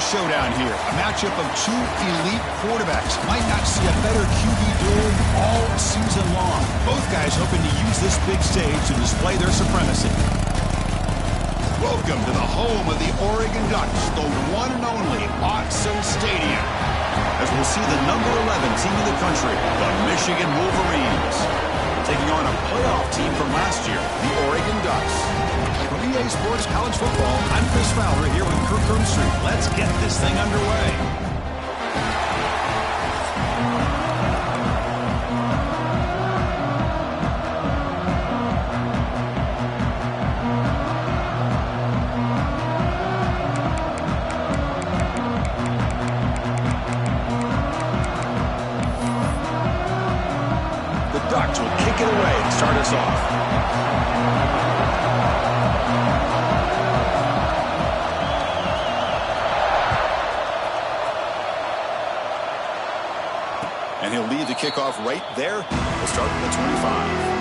showdown here. A matchup of two elite quarterbacks. Might not see a better QB duel all season long. Both guys hoping to use this big stage to display their supremacy. Welcome to the home of the Oregon Ducks, the one and only Autzen Stadium. As we'll see the number 11 team in the country, the Michigan Wolverines, taking on a playoff team from last year, the Oregon Ducks. For EA Sports College Football, I'm Chris Fowler here with Kirk Street. Let's get this thing underway. Ducks will kick it away to start us off. And he'll lead the kickoff right there. We'll start at the 25.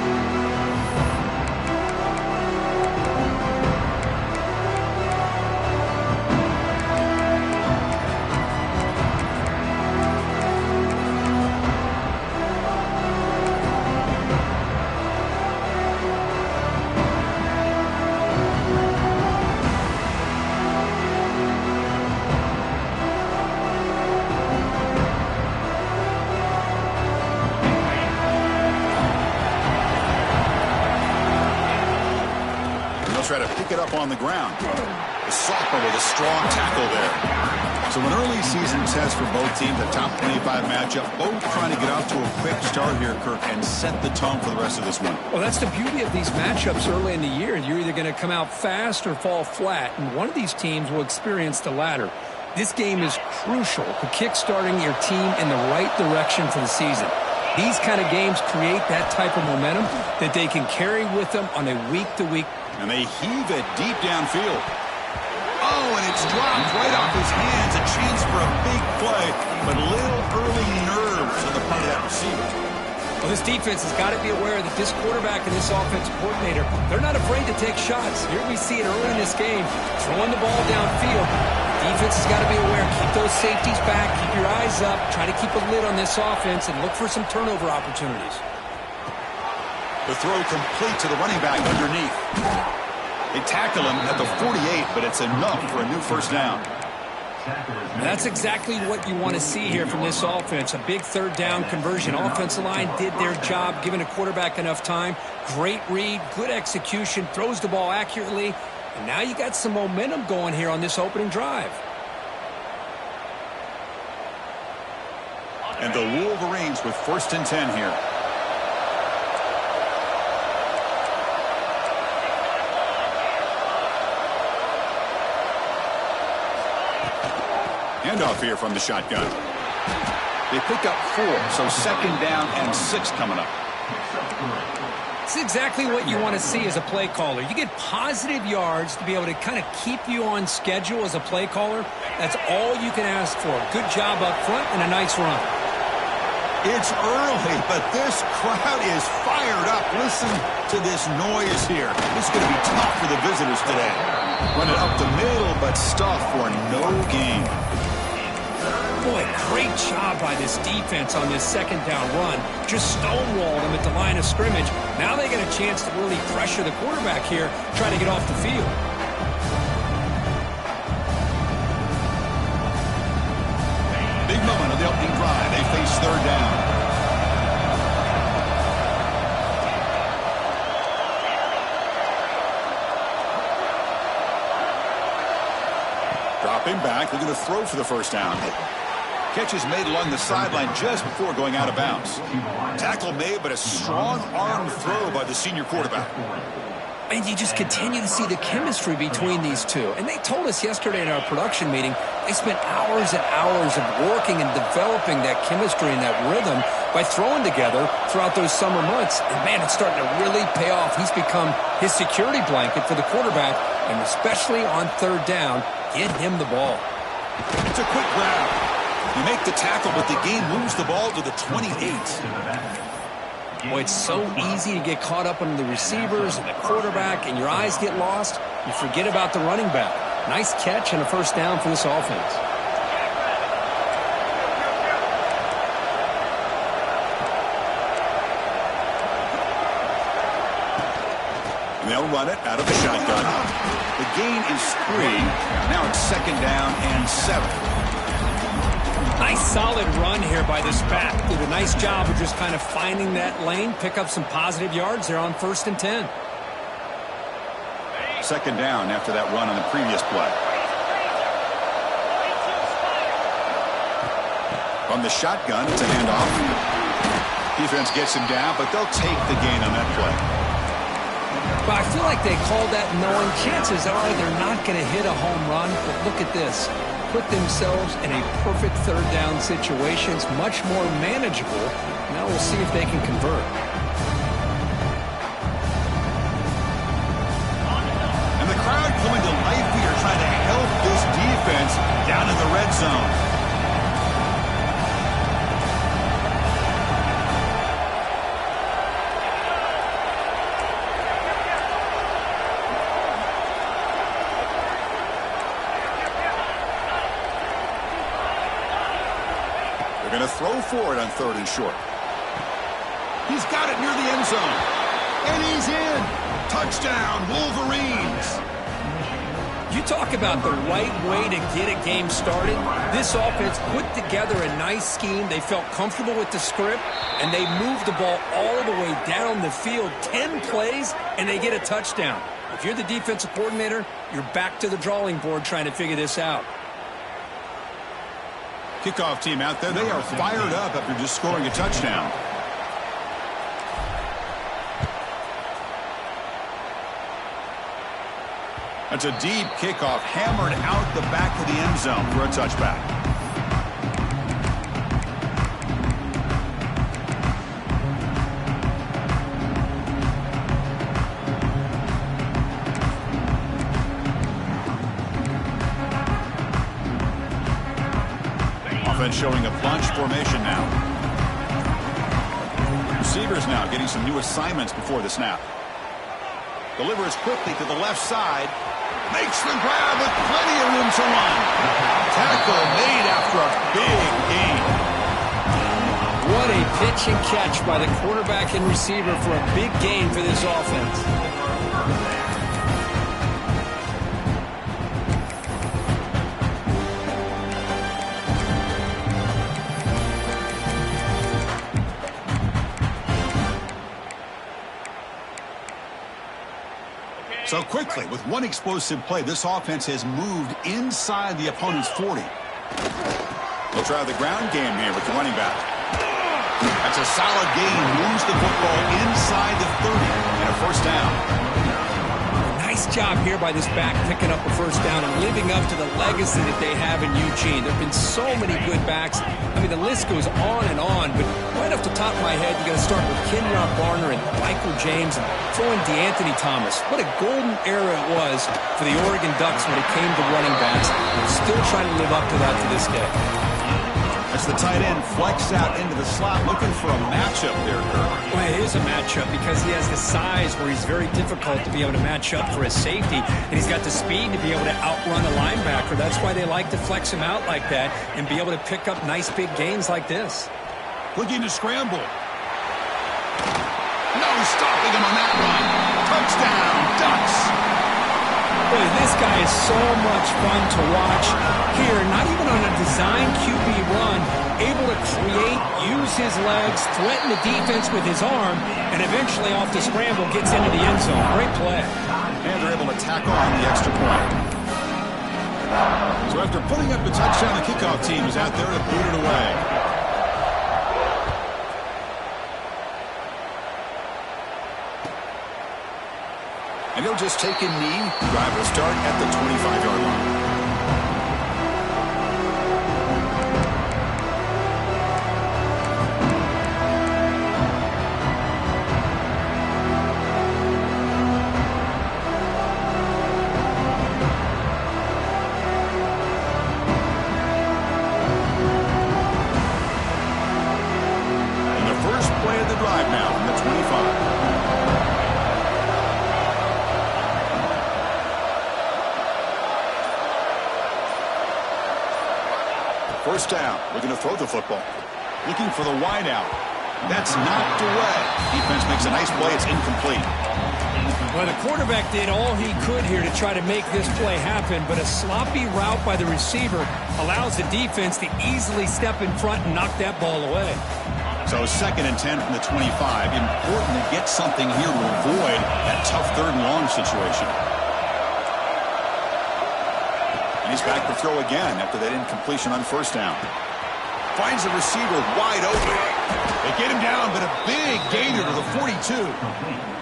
Try to pick it up on the ground. The sophomore with a strong tackle there. So an early season test for both teams, a top 25 matchup, both trying to get off to a quick start here, Kirk, and set the tone for the rest of this one. Well, that's the beauty of these matchups early in the year. You're either going to come out fast or fall flat, and one of these teams will experience the latter. This game is crucial to kick-starting your team in the right direction for the season. These kind of games create that type of momentum that they can carry with them on a week-to-week. And they heave it deep downfield. Oh, and it's dropped right off his hands. A chance for a big play, but little early nerves on the part of that receiver. Well, this defense has got to be aware that this quarterback and this offensive coordinator, they're not afraid to take shots. Here we see it early in this game, throwing the ball downfield. Defense has got to be aware. Keep those safeties back. Keep your eyes up. Try to keep a lid on this offense and look for some turnover opportunities. The throw complete to the running back underneath. They tackle him at the 48, but it's enough for a new first down. That's exactly what you want to see here from this offense. A big third down conversion. Offensive line did their job, giving a quarterback enough time. Great read, good execution, throws the ball accurately. And now you got some momentum going here on this opening drive. And the Wolverines with 1st and 10 here. Handoff here from the shotgun. They pick up 4, so 2nd down and 6 coming up. It's exactly what you want to see as a play caller. You get positive yards to be able to kind of keep you on schedule as a play caller. That's all you can ask for. Good job up front and a nice run. It's early, but this crowd is fired up. Listen to this noise here. This is going to be tough for the visitors today. Run it up the middle, but stuff for no gain. Boy, great job by this defense on this 2nd down run. Just stonewalled them at the line of scrimmage. Now they get a chance to really pressure the quarterback here, try to get off the field. Big moment of the opening drive. They face 3rd down. Dropping back, they're going to throw for the 1st down. Catch is made along the sideline just before going out of bounds. Tackle made, but a strong arm throw by the senior quarterback. And you just continue to see the chemistry between these two. And they told us yesterday in our production meeting, they spent hours and hours of working and developing that chemistry and that rhythm by throwing together throughout those summer months. And, man, it's starting to really pay off. He's become his security blanket for the quarterback, and especially on 3rd down, get him the ball. It's a quick grab. You make the tackle, but the game moves the ball to the 28. Boy, it's so easy to get caught up on the receivers and the quarterback, and your eyes get lost. You forget about the running back. Nice catch and a 1st down for this offense. They'll run it out of the shotgun. The gain is 3. Now it's 2nd down and 7. Nice solid run here by this back. Did a nice job of just kind of finding that lane, pick up some positive yards there on 1st and 10. 2nd down after that run on the previous play. From the shotgun, it's a handoff. Defense gets him down, but they'll take the gain on that play. But I feel like they called that knowing chances are they're not going to hit a home run. But look at this. Put themselves in a perfect 3rd down situation. It's much more manageable. Now we'll see if they can convert. And the crowd coming to life here trying to help this defense down in the red zone. They're going to throw for it on 3rd and short. He's got it near the end zone. And he's in. Touchdown, Wolverines. You talk about the right way to get a game started. This offense put together a nice scheme. They felt comfortable with the script, and they moved the ball all the way down the field. 10 plays, and they get a touchdown. If you're the defensive coordinator, you're back to the drawing board trying to figure this out. Kickoff team out there. They are fired up after just scoring a touchdown. That's a deep kickoff, hammered out the back of the end zone for a touchback. Offense showing a bunch formation now. Receivers now getting some new assignments before the snap. Delivers quickly to the left side. Makes the grab with plenty of room to run. Tackle made after a big gain. What a pitch and catch by the quarterback and receiver for a big gain for this offense. So quickly, with one explosive play, this offense has moved inside the opponent's 40. They'll try the ground game here with the running back. That's a solid gain. Moves the football inside the 30 and a 1st down. Nice job here by this back picking up a 1st down and living up to the legacy that they have in Eugene. There have been so many good backs. I mean, the list goes on, but right off the top of my head, you got to start with Kenyon Barner and Michael James and throw in DeAnthony Thomas. What a golden era it was for the Oregon Ducks when it came to running backs. We're still trying to live up to that to this day. As the tight end flex out into the slot, looking for a matchup there, Kirk. Well, it is a matchup because he has the size where he's very difficult to be able to match up for his safety, and he's got the speed to be able to outrun a linebacker. That's why they like to flex him out like that and be able to pick up nice big gains like this. Looking to scramble. No stopping him on that run. Touchdown, Ducks. Boy, this guy is so much fun to watch. Here, not even on a design QB run, able to create, use his legs, threaten the defense with his arm, and eventually off the scramble gets into the end zone. Great play. And they're able to tack on the extra point. So after putting up the touchdown, the kickoff team is out there to boot it away. And he'll just take a knee. Drive will start at the 25-yard line. And the first play of the drive now from the 25. First down. We're going to throw the football. Looking for the wide out. That's knocked away. Defense makes a nice play. It's incomplete. Well, the quarterback did all he could here to try to make this play happen, but a sloppy route by the receiver allows the defense to easily step in front and knock that ball away. So 2nd and 10 from the 25. Important to get something here to avoid that tough 3rd and long situation. And he's back to throw again after that incompletion on 1st down. Finds the receiver wide open. They get him down, but a big gainer to the 42.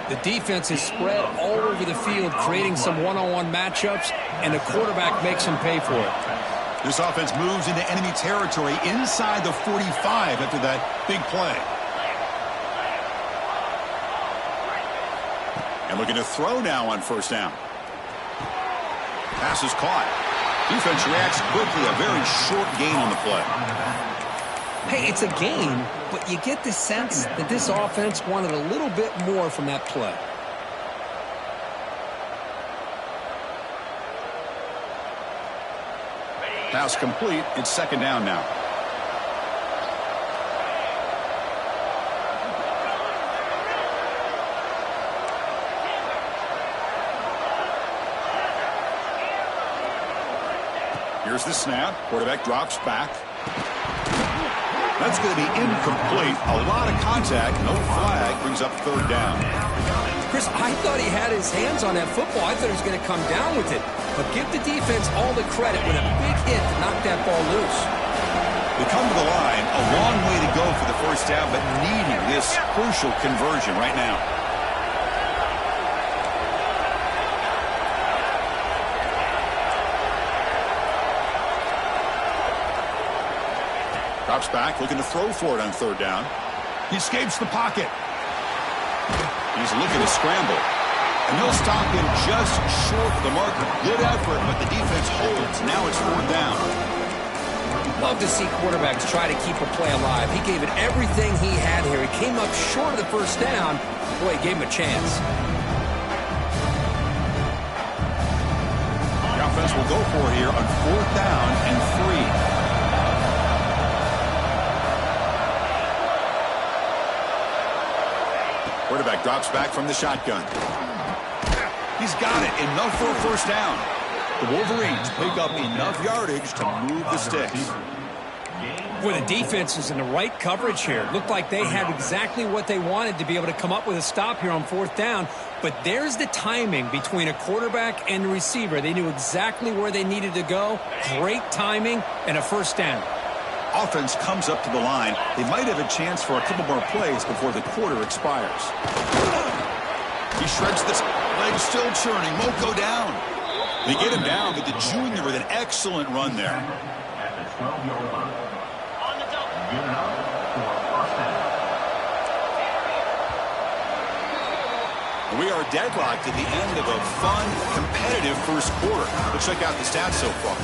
The defense is spread all over the field, creating some one-on-one matchups, and the quarterback makes him pay for it. This offense moves into enemy territory inside the 45 after that big play. And looking to throw now on 1st down. Pass is caught. Defense reacts quickly. A very short gain on the play. Hey, it's a gain, but you get the sense that this offense wanted a little bit more from that play. Pass complete. It's 2nd down now. Here's the snap. Quarterback drops back. That's going to be incomplete. A lot of contact. No flag. Brings up 3rd down. Chris, I thought he had his hands on that football. I thought he was going to come down with it. But give the defense all the credit with a big hit to knock that ball loose. They come to the line. A long way to go for the 1st down, but needing this crucial conversion right now. Drops back, looking to throw for it on 3rd down. He escapes the pocket. He's looking to scramble. And they'll stop him just short of the marker. Good effort, but the defense holds. Now it's 4th down. Love to see quarterbacks try to keep a play alive. He gave it everything he had here. He came up short of the 1st down. Boy, he gave him a chance. The offense will go for it here on 4th down and 3. Quarterback drops back from the shotgun. He's got it. Enough for a 1st down. The Wolverines pick up enough yardage to move the sticks. Boy, the defense is in the right coverage here. Looked like they had exactly what they wanted to be able to come up with a stop here on 4th down. But there's the timing between a quarterback and the receiver. They knew exactly where they needed to go. Great timing and a 1st down. Offense comes up to the line. They might have a chance for a couple more plays before the quarter expires. He shreds this. Legs still churning. Won't go down. They get him down, but the junior with an excellent run there. We are deadlocked at the end of a fun, competitive 1st quarter. Let's check out the stats so far.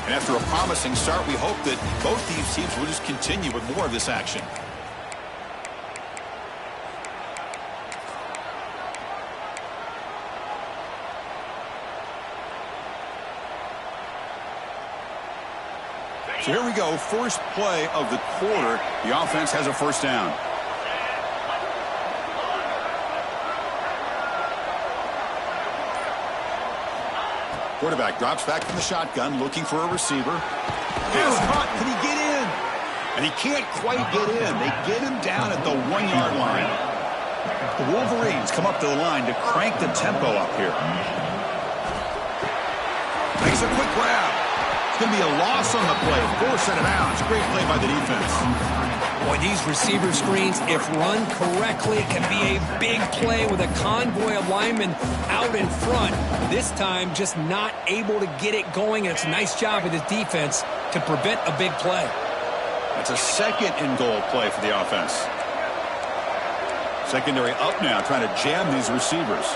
And after a promising start, we hope that both these teams will just continue with more of this action. So here we go, first play of the quarter. The offense has a 1st down. Quarterback drops back from the shotgun, looking for a receiver. Pass caught. Can he get in? And he can't quite get in. They get him down at the 1-yard line. The Wolverines come up to the line to crank the tempo up here. Makes a quick grab. It's going to be a loss on the play. Force out of bounds. Great play by the defense. Boy, these receiver screens, if run correctly, can be a big play with a convoy of linemen out in front. This time, just not able to get it going, and it's a nice job of the defense to prevent a big play. That's a 2nd and goal play for the offense. Secondary up now, trying to jam these receivers.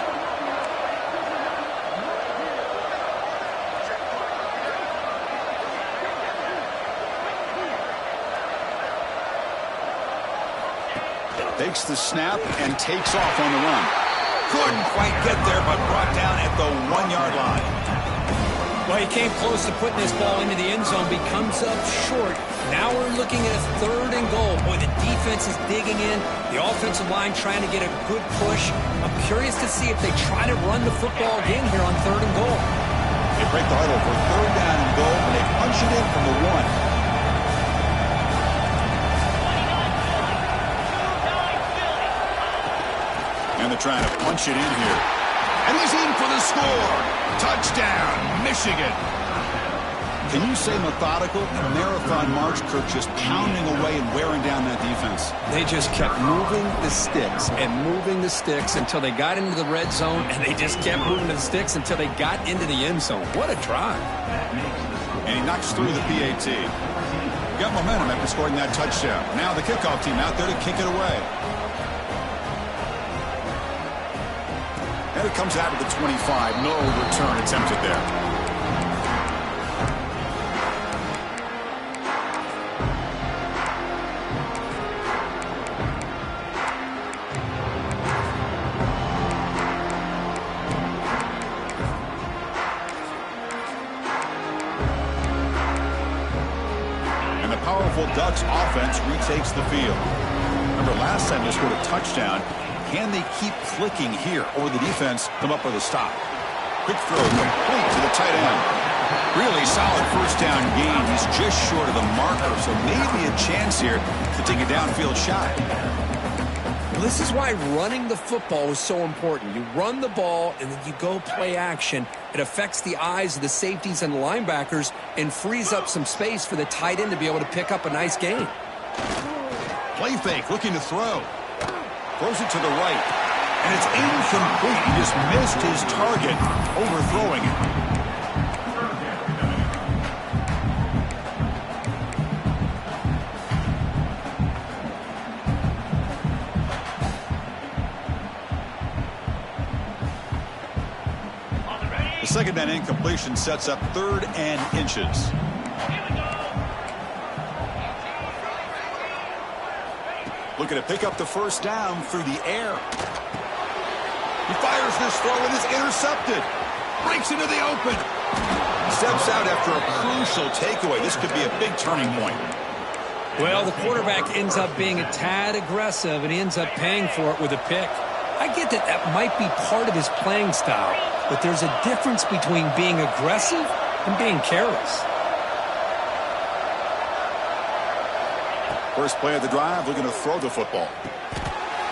Takes the snap and takes off on the run. Couldn't quite get there, but brought down at the 1-yard line. Well, he came close to putting this ball into the end zone, becomes up short. Now we're looking at a 3rd and goal. Boy, the defense is digging in. The offensive line trying to get a good push. I'm curious to see if they try to run the football again here on 3rd and goal. They break the huddle for 3rd down and goal, and they punch it in from the 1. And they're trying to punch it in here. And he's in for the score. Touchdown, Michigan. Can you say methodical? A marathon march, Kirk, just pounding away and wearing down that defense. They just kept moving the sticks and moving the sticks until they got into the red zone, and they just kept moving the sticks until they got into the end zone. What a drive. And he knocks through the PAT. Got momentum after scoring that touchdown. Now the kickoff team out there to kick it away. And it comes out of the 25. No return attempted there. And the powerful Ducks offense retakes the field. Remember last time they scored a touchdown. Can they keep clicking here, or will the defense come up with a stop? Quick throw complete to the tight end. Really solid 1st down gain. He's just short of the marker, so maybe a chance here to take a downfield shot. Well, this is why running the football is so important. You run the ball, and then you go play action. It affects the eyes of the safeties and the linebackers and frees up some space for the tight end to be able to pick up a nice gain. Play fake, looking to throw. Throws it to the right, and it's incomplete. He just missed his target, overthrowing it. The 2nd down incompletion sets up 3rd and inches. Looking to pick up the 1st down through the air. He fires this throw and is intercepted. Breaks into the open. Steps out after a crucial takeaway. This could be a big turning point. Well, the quarterback ends up being a tad aggressive, and he ends up paying for it with a pick. I get that that might be part of his playing style, but there's a difference between being aggressive and being careless. First play of the drive, looking to throw the football.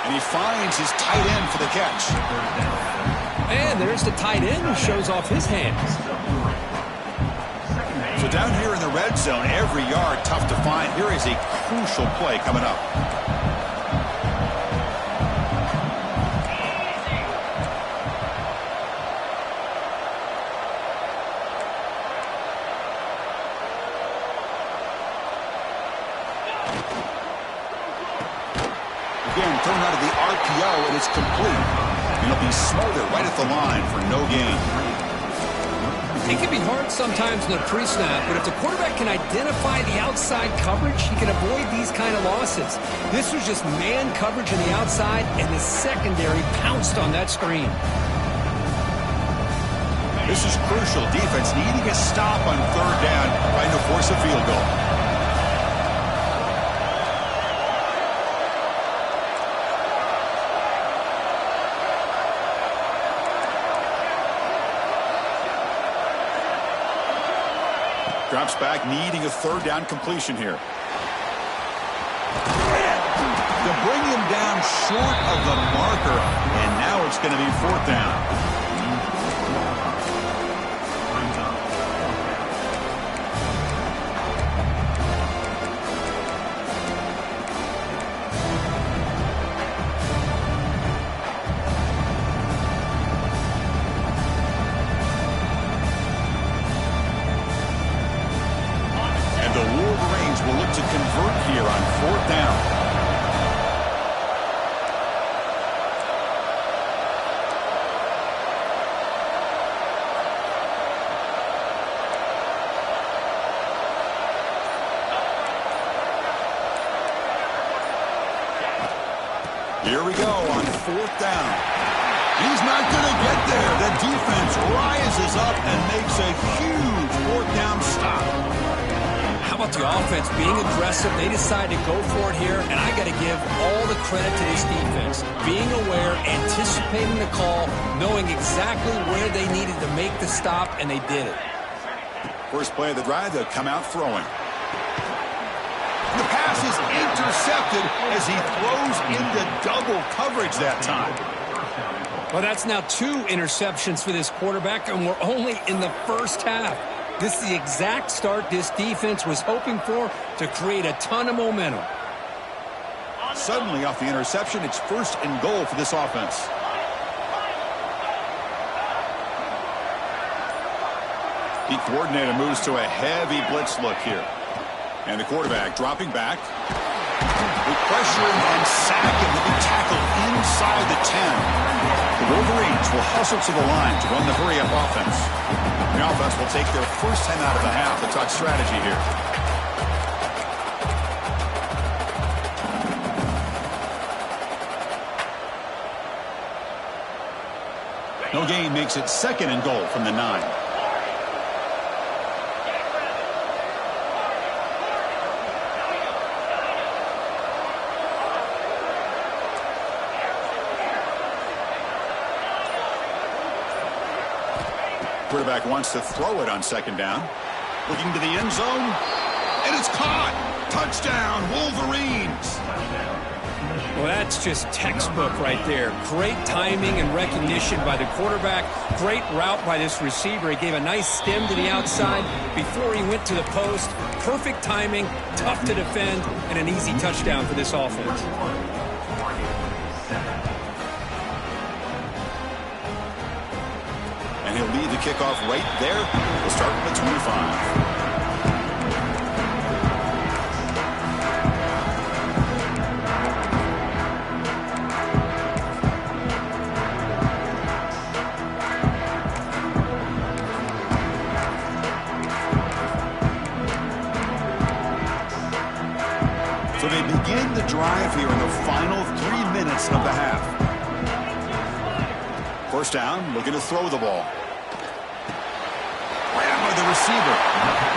And he finds his tight end for the catch. And there's the tight end who shows off his hands. So down here in the red zone, every yard tough to find. Here is a crucial play coming up. Again, thrown out of the RPO, and it's complete. And it'll be smothered right at the line for no gain. It can be hard sometimes in the pre-snap, but if the quarterback can identify the outside coverage, he can avoid these kind of losses. This was just man coverage on the outside, and the secondary pounced on that screen. This is crucial. Defense needing a stop on 3rd down, trying to force a field goal. Drops back, needing a 3rd down completion here. To bring him down short of the marker, and now it's going to be 4th down. The Wolverines will look to convert here on 4th down. Here we go on 4th down. He's not going to get there. The defense rises up and makes a huge fourth down stop. How about the offense being aggressive? They decide to go for it here, and I got to give all the credit to this defense. Being aware, anticipating the call, knowing exactly where they needed to make the stop, and they did it. First play of the drive, they'll come out throwing. The pass is intercepted as he throws into double coverage that time. Well, that's now 2 interceptions for this quarterback, and we're only in the first half. This is the exact start this defense was hoping for to create a ton of momentum. Suddenly, off the interception, it's 1st and goal for this offense. The coordinator moves to a heavy blitz look here. And the quarterback dropping back. With pressure and sack, and will be tackled inside the 10. The Wolverines will hustle to the line to run the hurry-up offense. The offense will take their first 10 out of the half. The talk strategy here. No gain makes it 2nd and goal from the 9. Quarterback wants to throw it on 2nd down. Looking to the end zone. And it's caught. Touchdown, Wolverines. Well, that's just textbook right there. Great timing and recognition by the quarterback. Great route by this receiver. He gave a nice stem to the outside before he went to the post. Perfect timing, tough to defend, and an easy touchdown for this offense. And he'll lead the kickoff right there. We'll start at the 25. So they begin the drive here in the final 3 minutes of the half. First down, looking to throw the ball. Ran by the receiver.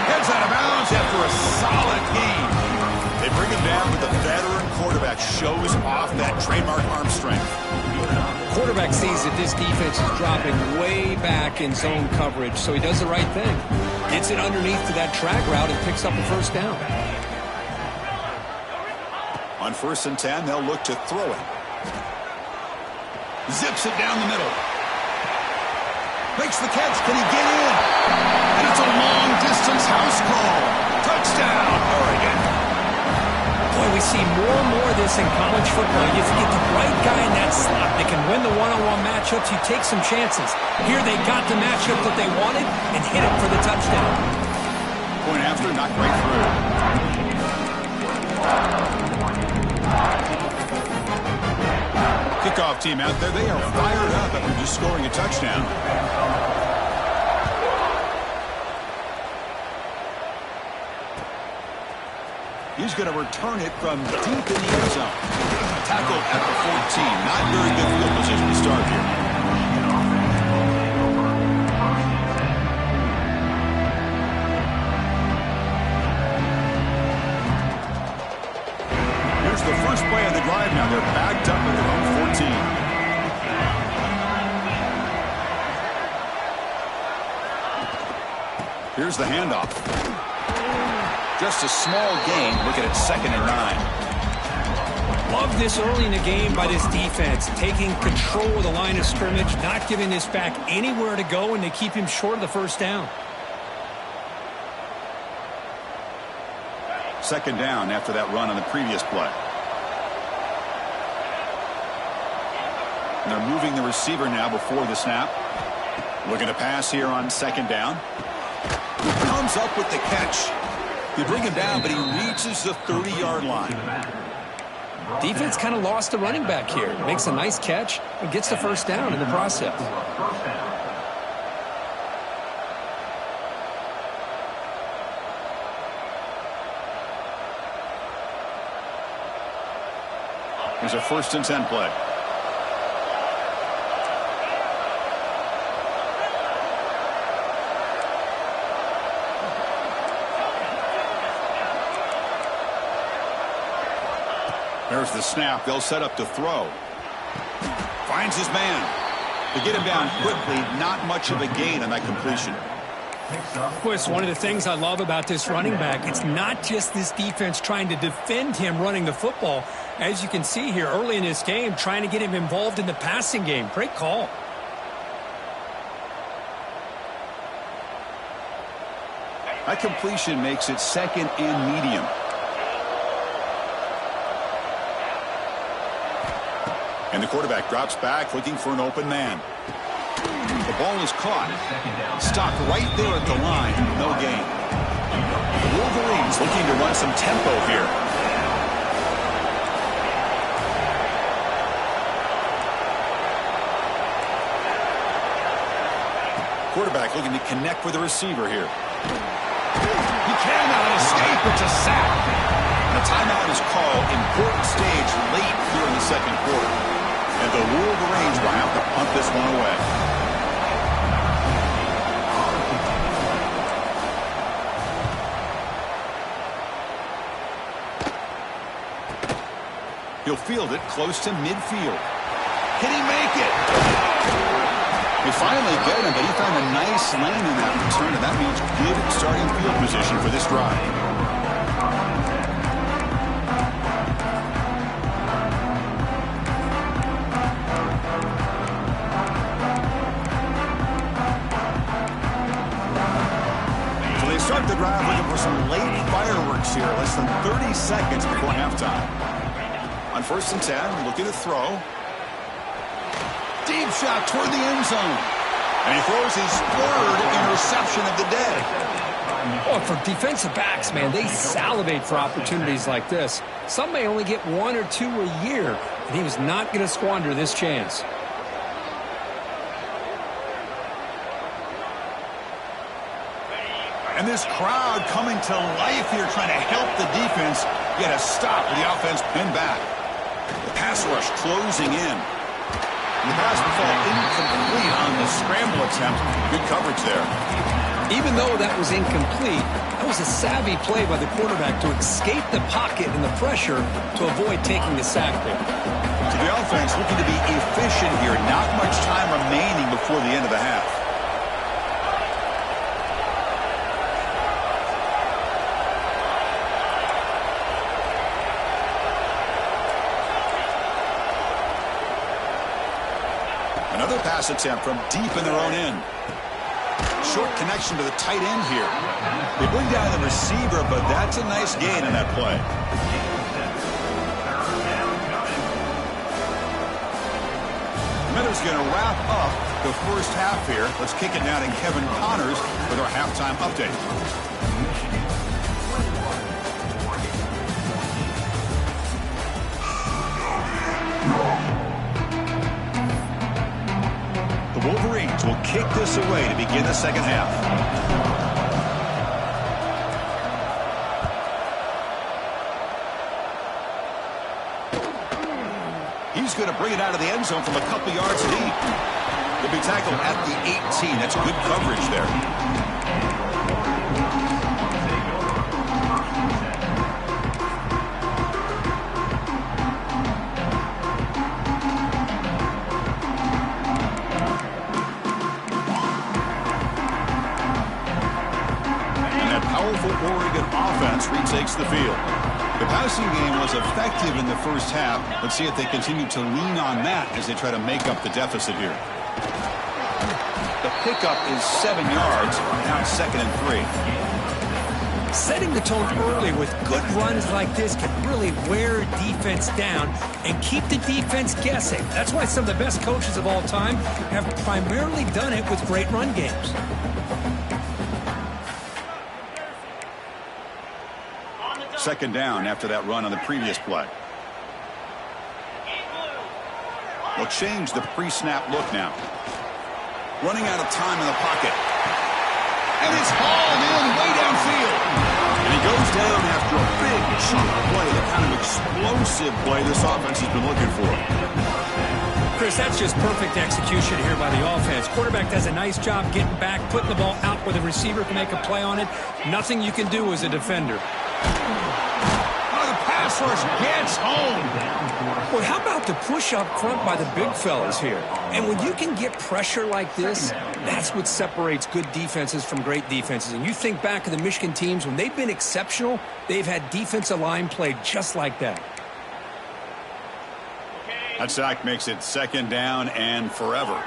Heads out of bounds after a solid gain. They bring him down, but the veteran quarterback shows off that trademark arm strength. Quarterback sees that this defense is dropping way back in zone coverage, so he does the right thing. Gets it underneath to that drag route and picks up a first down. On 1st and 10, they'll look to throw it. Zips it down the middle. Makes the catch. Can he get in? And it's a long-distance house call. Touchdown, Oregon. Boy, we see more and more of this in college football. If you get the right guy in that slot that can win the one-on-one matchups, you take some chances. Here they got the matchup that they wanted and hit him for the touchdown. Point after, knocked right through. Kickoff team out there, they are fired up after just scoring a touchdown. He's going to return it from deep in the end zone. Tackled at the 14. Not very good field position to start here. Here's the first play of the drive now. They're backed up at their own 14. Here's the handoff. Just a small gain. Looking at 2nd and 9. Love this early in the game by this defense. Taking control of the line of scrimmage, not giving this back anywhere to go, and they keep him short of the first down. 2nd down after that run on the previous play. And they're moving the receiver now before the snap. Looking to pass here on 2nd down. Comes up with the catch. You bring him down, but he reaches the 30-yard line. Defense kind of lost the running back here. Makes a nice catch and gets the first down in the process. Here's a 1st and 10 play. There's the snap. They'll set up to throw. Finds his man. To get him down quickly, not much of a gain on that completion. Well, it's one of the things I love about this running back. It's not just this defense trying to defend him running the football. As you can see here early in this game, trying to get him involved in the passing game. Great call. That completion makes it second and medium. And the quarterback drops back looking for an open man. The ball is caught. Stopped right there at the line. No gain. The Wolverines looking to run some tempo here. Quarterback looking to connect with the receiver here. He cannot escape. It's a sack. And a timeout is called. Important stage late here in the second quarter. And the Wolverines will have to punt this one away. He'll field it close to midfield. Can he make it? They finally get him, but he found a nice lane in that return, and that means good starting field position for this drive. So they start the drive looking for some late fireworks here, less than 30 seconds before halftime. On 1st and 10, looking to throw. Deep shot toward the end zone. And he throws his 3rd interception of the day. Oh, for defensive backs, man, they salivate for opportunities like this. Some may only get 1 or 2 a year, and he was not going to squander this chance. And this crowd coming to life here, trying to help the defense get a stop with the offense pinned back. The pass rush closing in. The pass will fall incomplete on the scramble attempt. Good coverage there. Even though that was incomplete, that was a savvy play by the quarterback to escape the pocket and the pressure to avoid taking the sack there. So the offense looking to be efficient here. Not much time remaining before the end of the half. Another pass attempt from deep in their own end. Short connection to the tight end here. They bring down the receiver, but that's a nice gain in that play. Miller's going to wrap up the first half here. Let's kick it now to Kevin Connors with our halftime update. The Wolverines will kick this away to begin the second half. He's going to bring it out of the end zone from a couple yards deep. He'll be tackled at the 18. That's good coverage there. Oregon offense retakes the field. The passing game was effective in the first half. Let's see if they continue to lean on that as they try to make up the deficit here. The pickup is 7 yards. Now it's 2nd and 3. Setting the tone early with good runs like this can really wear defense down and keep the defense guessing. That's why some of the best coaches of all time have primarily done it with great run games. Second down after that run on the previous play. They'll change the pre-snap look now. Running out of time in the pocket. And it's hauled in way downfield. And he goes down after a big chunk play, the kind of explosive play this offense has been looking for. Chris, that's just perfect execution here by the offense. Quarterback does a nice job getting back, putting the ball out where the receiver can make a play on it. Nothing you can do as a defender. pass rush gets home. Well, how about the push up front by the big fellas here? And when you can get pressure like this, that's what separates good defenses from great defenses. And you think back of the Michigan teams, when they've been exceptional, they've had defensive line play just like that. That sack makes it 2nd down and forever.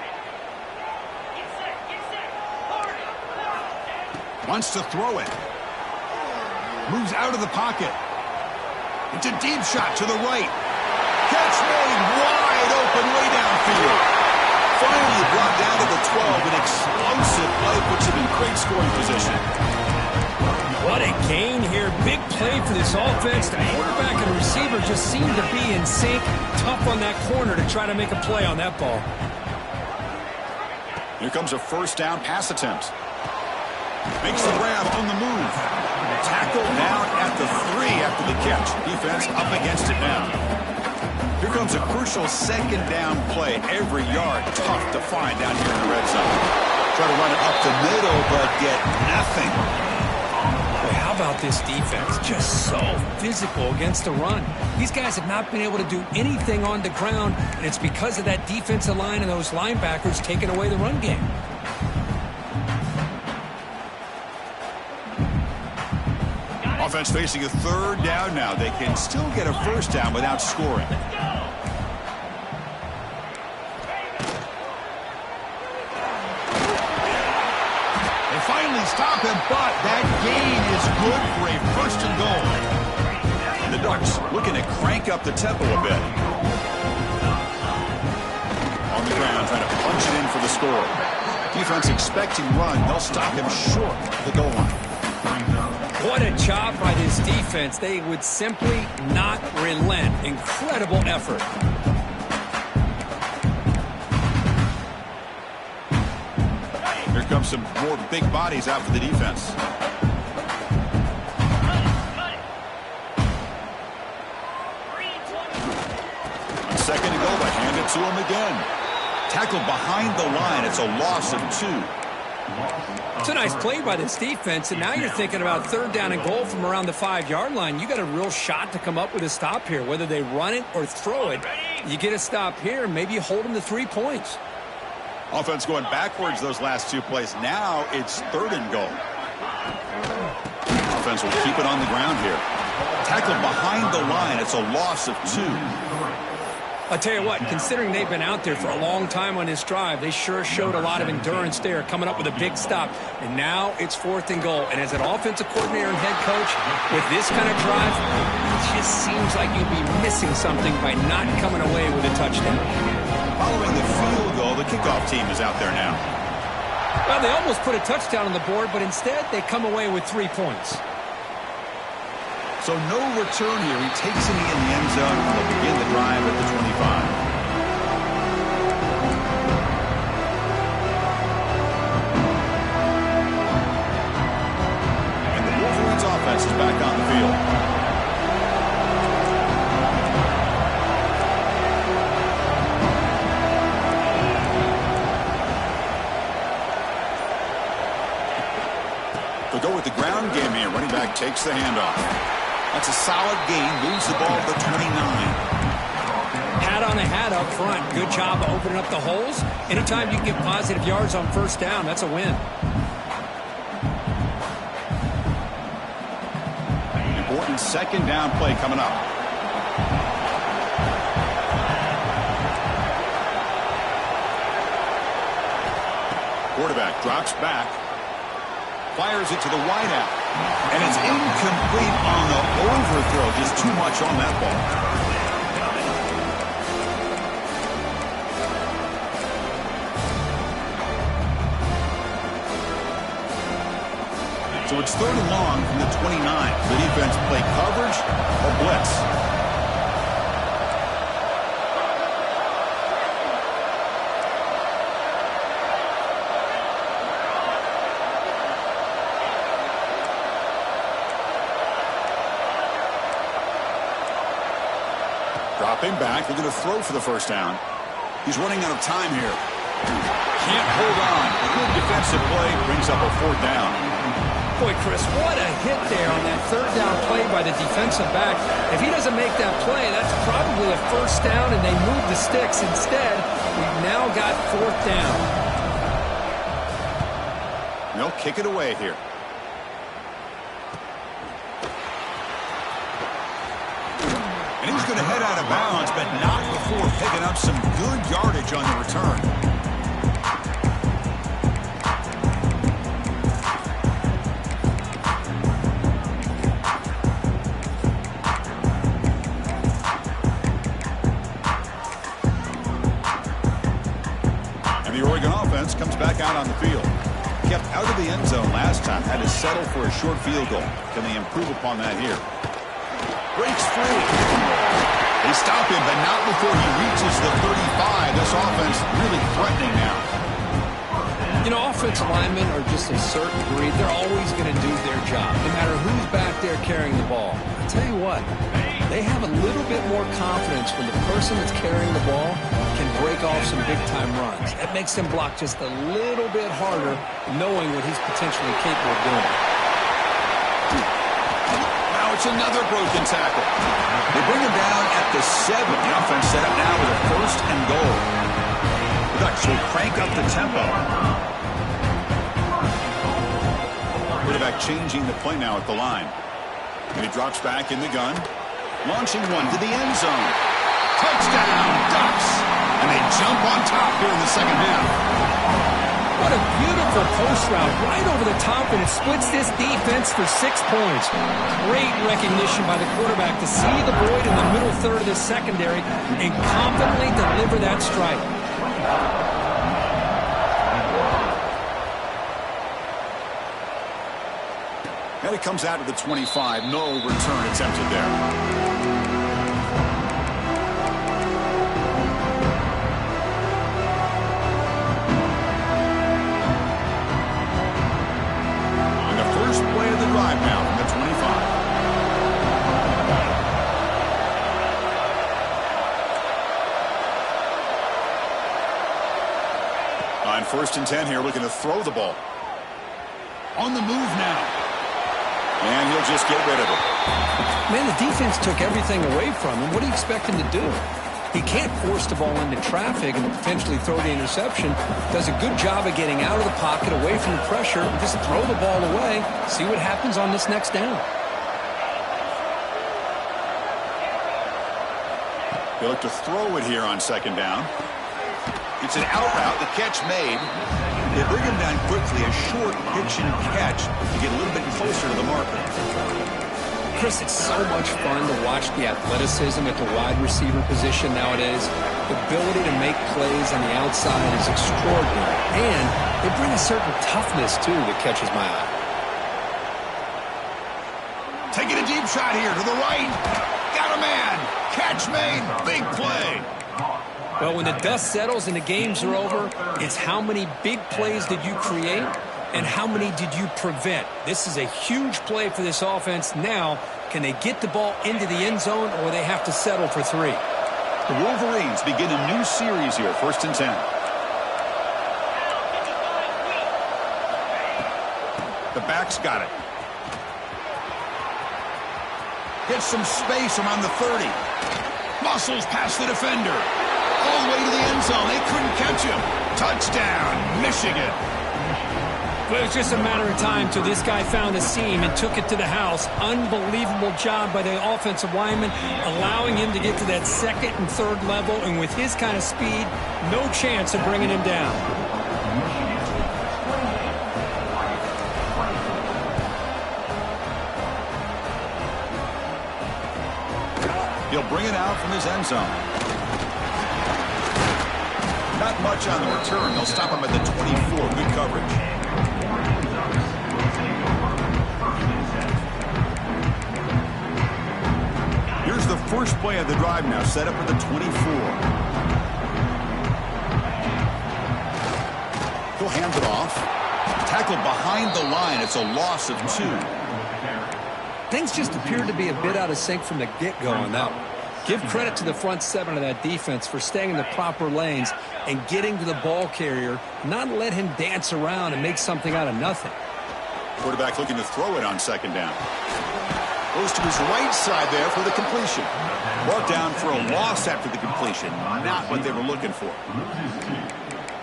Wants to throw it. Moves out of the pocket. It's a deep shot to the right. Catch made wide open way downfield. Finally brought down to the 12. An explosive play puts him in great scoring position. What a gain here. Big play for this offense. The quarterback and the receiver just seem to be in sync. Tough on that corner to try to make a play on that ball. Here comes a 1st down pass attempt. Makes the grab on the move. Tackle down at the 3 after the catch. Defense up against it now. Here comes a crucial 2nd down play. Every yard tough to find down here in the red zone. Try to run it up the middle, but get nothing. Boy, how about this defense? Just so physical against the run. These guys have not been able to do anything on the ground, and it's because of that defensive line and those linebackers taking away the run game. Offense facing a 3rd down now. They can still get a 1st down without scoring. They finally stop him, but that gain is good for a 1st and goal. And the Ducks looking to crank up the tempo a bit. On the ground, trying to punch it in for the score. Defense expecting run. They'll stop him short of the goal line. What a job by this defense. They would simply not relent. Incredible effort. Here comes some more big bodies out for the defense. On 2nd and goal, they hand it to him again. Tackled behind the line. It's a loss of 2. It's a nice play by this defense, and now you're thinking about 3rd down and goal from around the 5-yard line. You got a real shot to come up with a stop here. Whether they run it or throw it, you get a stop here, maybe you hold them to 3 points. Offense going backwards those last 2 plays. Now it's 3rd and goal. Offense will keep it on the ground here. Tackled behind the line. It's a loss of 2. I'll tell you what, considering they've been out there for a long time on this drive, they sure showed a lot of endurance there, coming up with a big stop. And now it's 4th and goal. And as an offensive coordinator and head coach, with this kind of drive, it just seems like you'd be missing something by not coming away with a touchdown. Following the field goal, the kickoff team is out there now. Well, they almost put a touchdown on the board, but instead they come away with 3 points. So no return here. He takes it in the end zone. They'll begin the drive at the 25. And the Wolverines offense is back on the field. They'll go with the ground game here. Running back takes the handoff. That's a solid gain. Moves the ball to the 29. Hat on a hat up front. Good job of opening up the holes. Anytime you can get positive yards on 1st down, that's a win. Important 2nd down play coming up. Quarterback drops back. Fires it to the wideout. And it's incomplete on the overthrow. Just too much on that ball. So it's 3rd and long from the 29. The defense play coverage or blitz. Dropping back. They're going to throw for the 1st down. He's running out of time here. Can't hold on. A good defensive play brings up a 4th down. Boy, Chris, what a hit there on that 3rd down play by the defensive back. If he doesn't make that play, that's probably a first down, and they move the sticks. Instead, we've now got fourth down. They'll kick it away here. And he's going to head out of bounds, but not before picking up some good yardage on the return. And the Oregon offense comes back out on the field. Kept out of the end zone last time, had to settle for a short field goal. Can they improve upon that here? Breaks free. They stop him, but not before he reaches the 35. This offense really threatening now. You know, offensive linemen are just a certain breed. They're always going to do their job, no matter who's back there carrying the ball. I tell you what, they have a little bit more confidence when the person that's carrying the ball can break off some big-time runs. It makes them block just a little bit harder, knowing what he's potentially capable of doing. Now it's another broken tackle. They bring him down at the 7. The offense set up now with a 1st and goal. The Ducks will crank up the tempo. Quarterback changing the play now at the line. And he drops back in the gun. Launching one to the end zone. Touchdown, Ducks! And they jump on top here in the second half. What a beautiful post route right over the top, and it splits this defense for 6 points. Great recognition by the quarterback to see the void in the middle third of the secondary and confidently deliver that strike. And it comes out to the 25. No return attempted there. Drive now from the 25. On 1st and 10 here, looking to throw the ball. On the move now. And he'll just get rid of it. Man, the defense took everything away from him. What do you expect him to do? He can't force the ball into traffic and potentially throw the interception. Does a good job of getting out of the pocket, away from the pressure, and just throw the ball away. See what happens on this next down. They look to throw it here on 2nd down. It's an out route, the catch made. They bring him down quickly, a short pitch and catch to get a little bit closer to the marker. Chris, it's so much fun to watch the athleticism at the wide receiver position nowadays. The ability to make plays on the outside is extraordinary. And they bring a certain toughness, too, that catches my eye. Taking a deep shot here to the right. Got a man. Catch made. Big play. Well, when the dust settles and the games are over, it's how many big plays did you create and how many did you prevent? This is a huge play for this offense. Now, can they get the ball into the end zone, or they have to settle for 3? The Wolverines begin a new series here, 1st and 10. The back's got it. Gets some space around the 30. Muscles past the defender. All the way to the end zone. They couldn't catch him. Touchdown, Michigan. Well, it was just a matter of time till this guy found a seam and took it to the house. Unbelievable job by the offensive lineman, allowing him to get to that 2nd and 3rd level, and with his kind of speed, no chance of bringing him down. He'll bring it out from his end zone. Not much on the return. They'll stop him at the 24. Good coverage. Here's the first play of the drive now, set up at the 24. He'll hand it off. Tackled behind the line. It's a loss of 2. Things just appeared to be a bit out of sync from the get-go on that one. Give credit to the front 7 of that defense for staying in the proper lanes and getting to the ball carrier, not let him dance around and make something out of nothing. Quarterback looking to throw it on 2nd down. Goes to his right side there for the completion. Brought down for a loss after the completion. Not what they were looking for.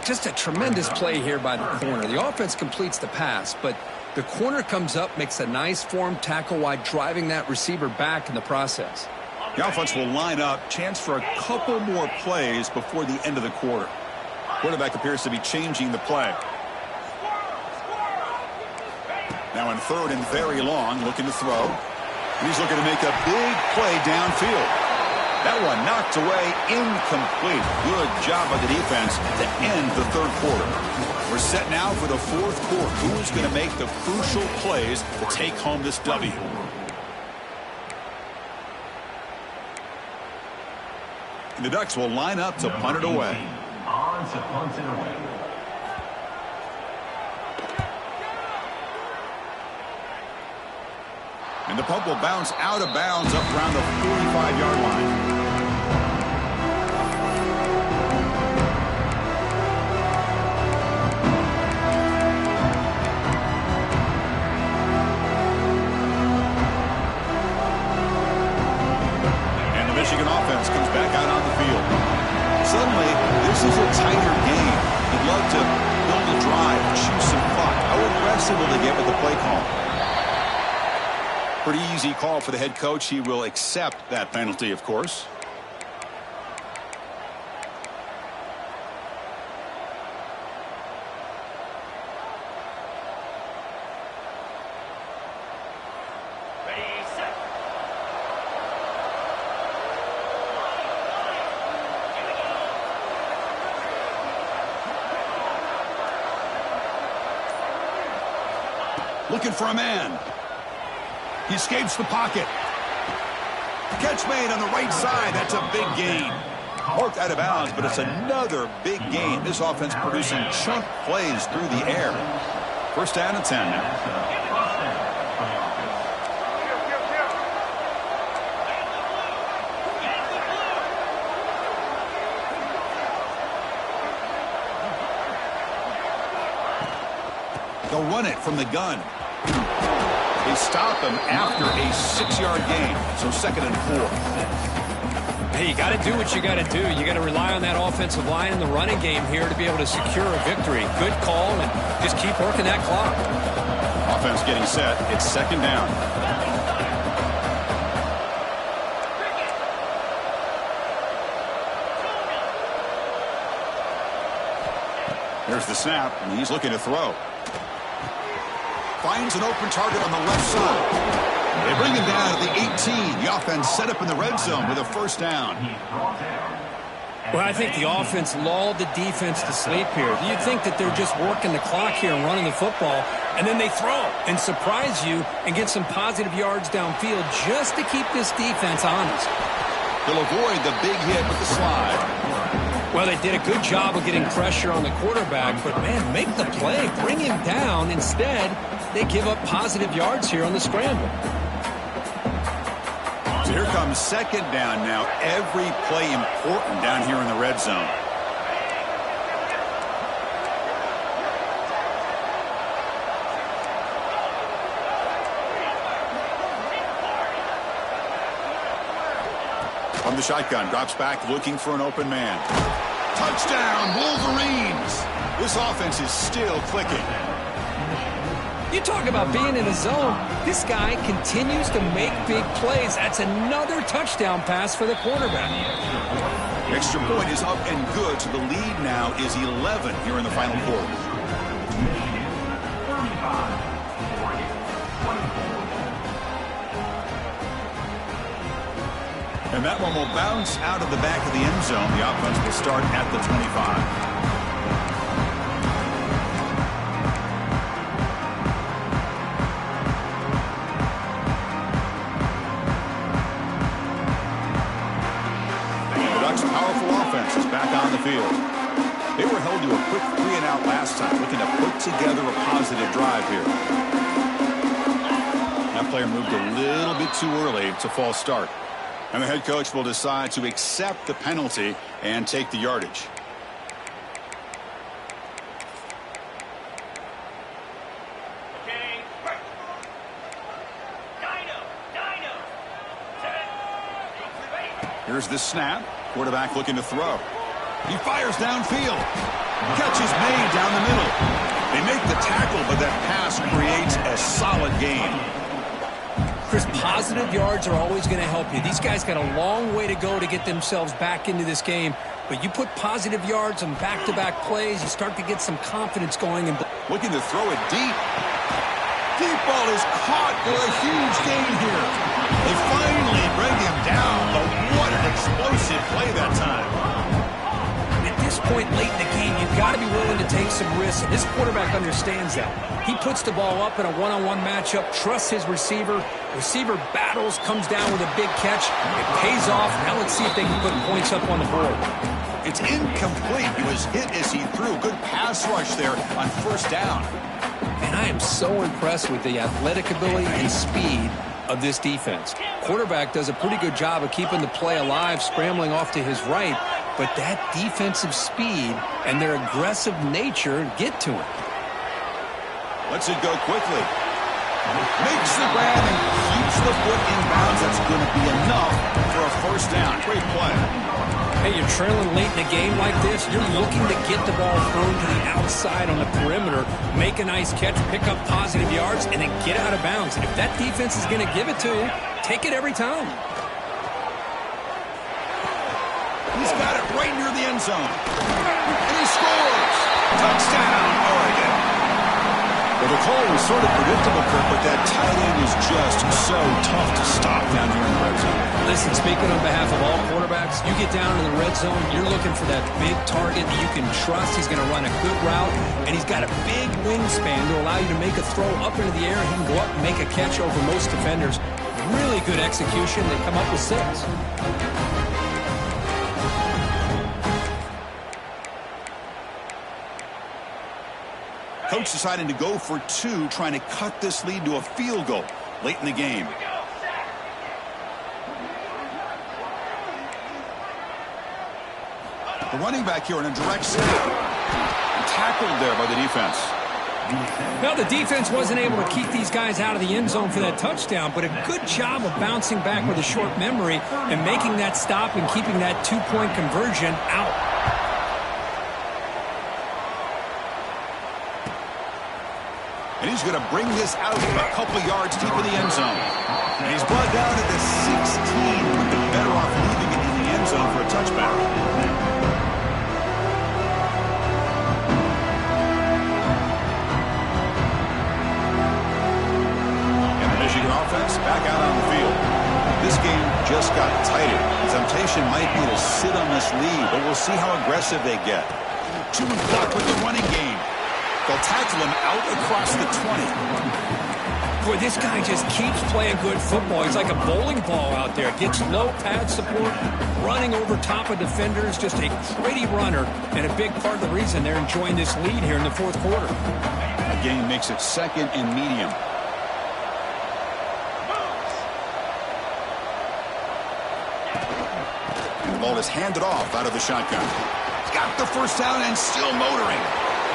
Just a tremendous play here by the corner. The offense completes the pass, but the corner comes up, makes a nice form tackle while driving that receiver back in the process. The offense will line up. Chance for a couple more plays before the end of the quarter. Quarterback appears to be changing the play. Now in third and very long, looking to throw. He's looking to make a big play downfield. That one knocked away, incomplete. Good job by the defense to end the third quarter. We're set now for the fourth quarter. Who's going to make the crucial plays to take home this W? And the Ducks will line up to punt it away. On to punt it away. And the punt will bounce out of bounds up around the 45-yard line. And the Michigan offense comes back out on the field. Suddenly, this is a tighter game. You'd love to build a drive, shoot some clock. How aggressive will they get with the play call? Pretty easy call for the head coach. He will accept that penalty, of course. Ready, set. Looking for a man. He escapes the pocket. Catch made on the right side. That's a big gain. Marked out of bounds, but it's another big gain. This offense producing chunk plays through the air. First down and 10 now. They'll run it from the gun. They stop him after a 6-yard gain. So second and 4. Hey, you got to do what you got to do. You got to rely on that offensive line in the running game here to be able to secure a victory. Good call, and just keep working that clock. Offense getting set. It's second down. There's the snap, and he's looking to throw. Finds an open target on the left side. They bring him down at the 18. The offense set up in the red zone with a first down. Well, I think the offense lulled the defense to sleep here. You'd think that they're just working the clock here and running the football, and then they throw and surprise you and get some positive yards downfield just to keep this defense honest. They'll avoid the big hit with the slide. Well, they did a good job of getting pressure on the quarterback, but, man, make the play. Bring him down. Instead, they give up positive yards here on the scramble. So here comes second down now. Every play important down here in the red zone. From the shotgun, drops back looking for an open man. Touchdown, Wolverines! This offense is still clicking. You talk about being in a zone. This guy continues to make big plays. That's another touchdown pass for the quarterback. Extra point is up and good, so the lead now is 11 here in the final quarter. And that one will bounce out of the back of the end zone. The offense will start at the 25. Powerful offense is back on the field. They were held to a quick 3-and-out last time, looking to put together a positive drive here. That player moved a little bit too early. It's a false start. And the head coach will decide to accept the penalty and take the yardage. Okay, Dino. Here's the snap. Quarterback looking to throw. He fires downfield. Catch is made down the middle. They make the tackle, but that pass creates a solid gain. Chris, positive yards are always going to help you. These guys got a long way to go to get themselves back into this game. But you put positive yards on back-to-back plays, you start to get some confidence going. And looking to throw it deep. Deep ball is caught for a huge gain here. They finally bring him down, but what an explosive play that time. At this point late in the game, you've got to be willing to take some risks, and this quarterback understands that. He puts the ball up in a one-on-one matchup, trusts his receiver. Receiver battles, comes down with a big catch. It pays off. Now let's see if they can put points up on the board. It's incomplete. He was hit as he threw. Good pass rush there on first down. And I am so impressed with the athletic ability and speed of this defense. Quarterback does a pretty good job of keeping the play alive, scrambling off to his right, but that defensive speed and their aggressive nature get to him. Lets it go quickly. Makes the grab and keeps the foot in bounds. That's going to be enough for a first down. Great play. Hey, you're trailing late in a game like this, you're looking to get the ball thrown to the outside on the perimeter, make a nice catch, pick up positive yards, and then get out of bounds. And if that defense is going to give it to you, take it every time. He's got it right near the end zone. And he scores! Touchdown, Oregon! Well, the call was sort of predictable, Kirk, but that tight end is just so tough to stop down here in the red zone. Listen, speaking on behalf of all quarterbacks, you get down in the red zone, you're looking for that big target that you can trust. He's going to run a good route, and he's got a big wingspan to allow you to make a throw up into the air. He can go up and make a catch over most defenders. Really good execution. They come up with 6. Coach deciding to go for 2, trying to cut this lead to a field goal late in the game. The running back here in a direct snap. Tackled there by the defense. Now, the defense wasn't able to keep these guys out of the end zone for that touchdown, but a good job of bouncing back with a short memory and making that stop and keeping that 2-point conversion out. And he's going to bring this out a couple yards deep in the end zone. And he's brought down at the 16. Would be better off leaving it in the end zone for a touchback. And the Michigan offense back out on the field. This game just got tighter. The temptation might be to sit on this lead, but we'll see how aggressive they get. 2 and block with the running game. They'll tackle him out across the 20. Boy, this guy just keeps playing good football. He's like a bowling ball out there. Gets no pad support, running over top of defenders. Just a pretty runner, and a big part of the reason they're enjoying this lead here in the 4th quarter. The game makes it 2nd and medium. And the ball is handed off out of the shotgun. He's got the first down and still motoring.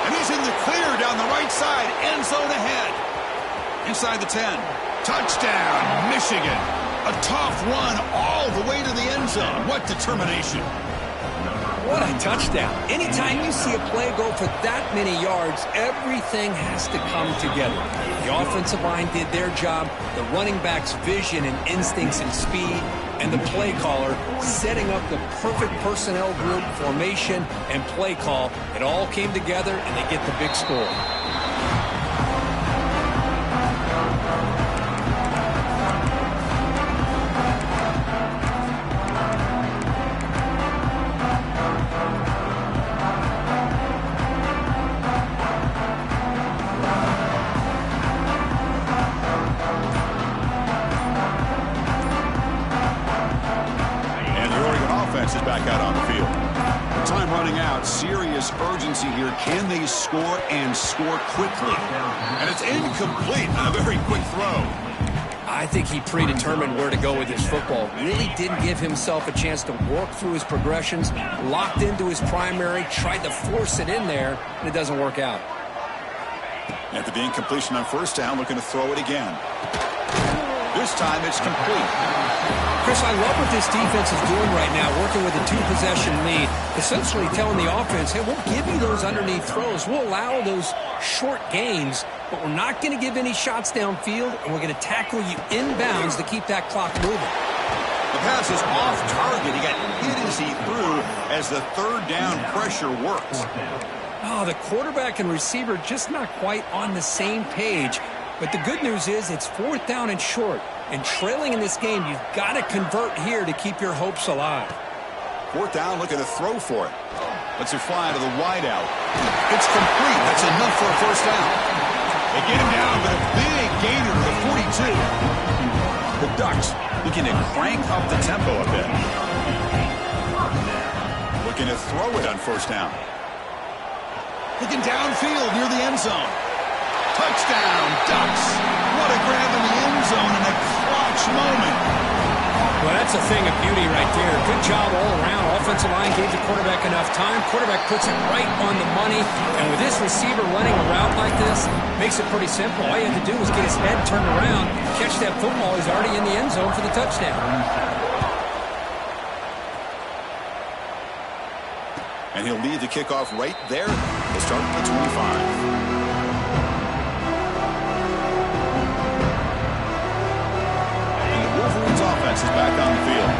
And he's in the clear down the right side. End zone ahead. Inside the 10. Touchdown, Michigan. A tough run all the way to the end zone. What determination. What a touchdown. Anytime you see a play go for that many yards, everything has to come together. The offensive line did their job. The running back's vision and instincts and speed. And the play caller setting up the perfect personnel group, formation, and play call. It all came together, and they get the big score. Is back out on the field. Time running out. Serious urgency here. Can they score and score quickly? And it's incomplete on a very quick throw. I think he predetermined where to go with his football. Really didn't give himself a chance to work through his progressions. Locked into his primary. Tried to force it in there, and it doesn't work out. After the incompletion on first down, looking to throw it again. This time it's complete. Chris, I love what this defense is doing right now, working with a two-possession lead, essentially telling the offense, hey, we'll give you those underneath throws. We'll allow those short gains, but we're not going to give any shots downfield, and we're going to tackle you inbounds to keep that clock moving. The pass is off target. He got hit as he threw as the third down pressure works. Oh, the quarterback and receiver just not quite on the same page. But the good news is it's 4th down and short. And trailing in this game, you've got to convert here to keep your hopes alive. 4th down, looking to throw for it. Lets it fly to the wideout. It's complete. That's enough for a first down. They get him down, but a big gainer to the 42. The Ducks looking to crank up the tempo a bit. Looking to throw it on first down. Looking downfield near the end zone. Touchdown, Ducks. What a grab in the end zone in a clutch moment. Well, that's a thing of beauty right there. Good job all around. Offensive line gave the quarterback enough time. Quarterback puts it right on the money. And with this receiver running a route like this, makes it pretty simple. All you have to do is get his head turned around, catch that football. He's already in the end zone for the touchdown. And he'll lead the kickoff right there. He'll start at the 25. Offense is back on the field.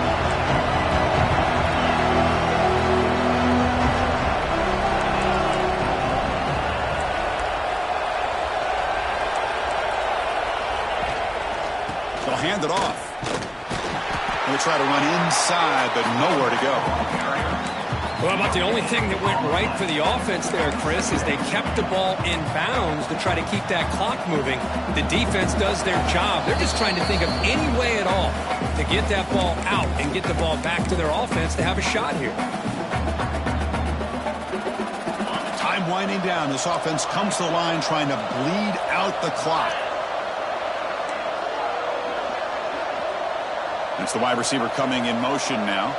They'll hand it off. They'll try to run inside, but nowhere to go. Well, about the only thing that went right for the offense there, Chris, is they kept the ball in bounds to try to keep that clock moving. The defense does their job. They're just trying to think of any way at all to get that ball out and get the ball back to their offense to have a shot here. Time winding down. This offense comes to the line trying to bleed out the clock. That's the wide receiver coming in motion now.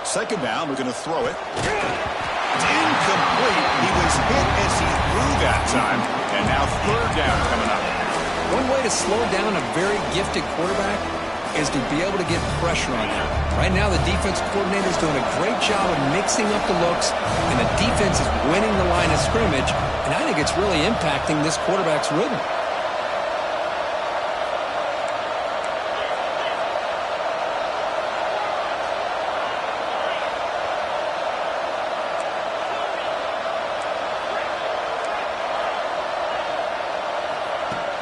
Second down, we're going to throw it. It's incomplete. He was hit as he threw that time. And now third down coming up. One way to slow down a very gifted quarterback is to be able to get pressure on him. Right now, the defense coordinator is doing a great job of mixing up the looks, and the defense is winning the line of scrimmage, and I think it's really impacting this quarterback's rhythm.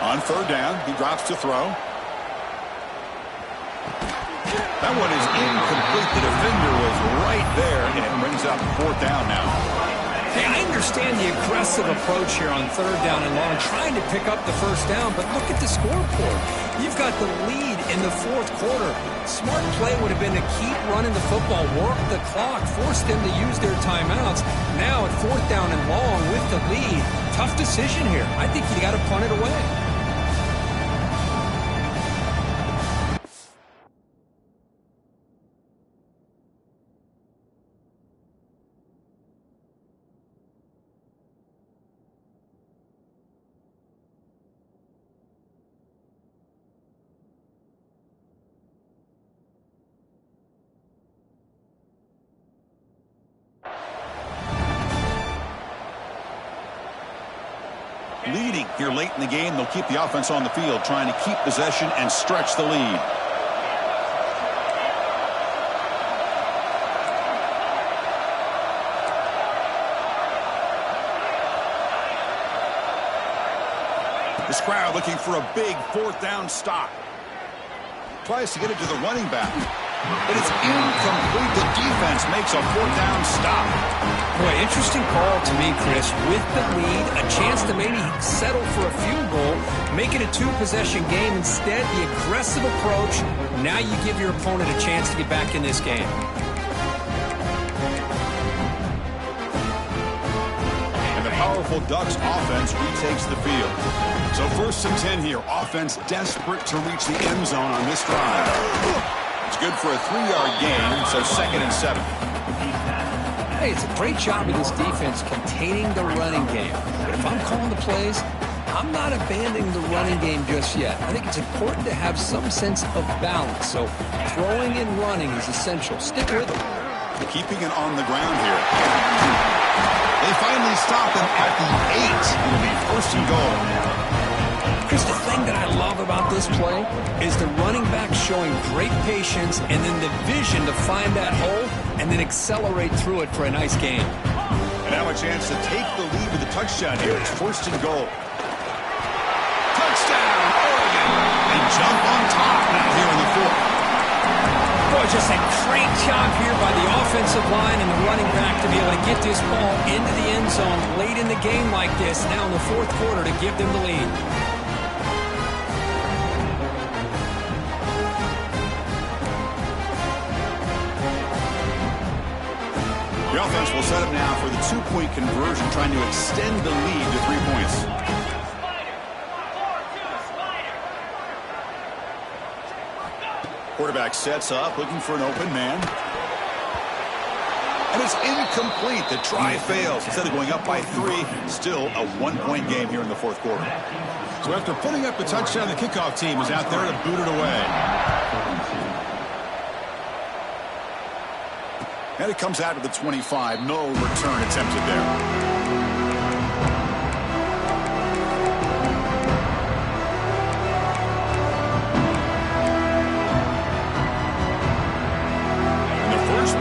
On third down, he drops to throw. That one is incomplete. The defender was right there, and it brings up 4th down now. Hey, I understand the aggressive approach here on third down and long, trying to pick up the first down, but look at the scoreboard. You've got the lead in the 4th quarter. Smart play would have been to keep running the football, work the clock, force them to use their timeouts. Now at 4th down and long with the lead, tough decision here. I think you got to punt it away. Leading here late in the game, they'll keep the offense on the field, trying to keep possession and stretch the lead. This crowd looking for a big 4th down stop. Tries to get it to the running back, but it's incomplete. The defense makes a 4th down stop. Boy, interesting call to me, Chris. With the lead, a chance to maybe settle for a field goal, make it a 2-possession game. Instead, the aggressive approach. Now you give your opponent a chance to get back in this game. And the powerful Ducks offense retakes the field. So 1st and 10 here. Offense desperate to reach the end zone on this drive. It's good for a 3-yard gain, so 2nd and 7. Hey, it's a great job of this defense containing the running game. But if I'm calling the plays, I'm not abandoning the running game just yet. I think it's important to have some sense of balance. So throwing and running is essential. Stick with it. Keeping it on the ground here. They finally stop him at the 8. It'll be first and goal. Chris, the thing that I love about this play is the running back showing great patience and then the vision to find that hole and then accelerate through it for a nice gain. And now a chance to take the lead with a touchdown here. It's first and goal. Touchdown, Oregon. They jump on top now here in the 4th. Boy, just a great job here by the offensive line and the running back to be able to get this ball into the end zone late in the game like this, now in the 4th quarter, to give them the lead. The offense will set up now for the 2-point conversion, trying to extend the lead to 3 points. Quarterback sets up, looking for an open man. And it's incomplete. The try fails. Instead of going up by 3, still a 1-point game here in the 4th quarter. So after putting up the touchdown, the kickoff team is out there to boot it away. And it comes out to the 25. No return attempted there.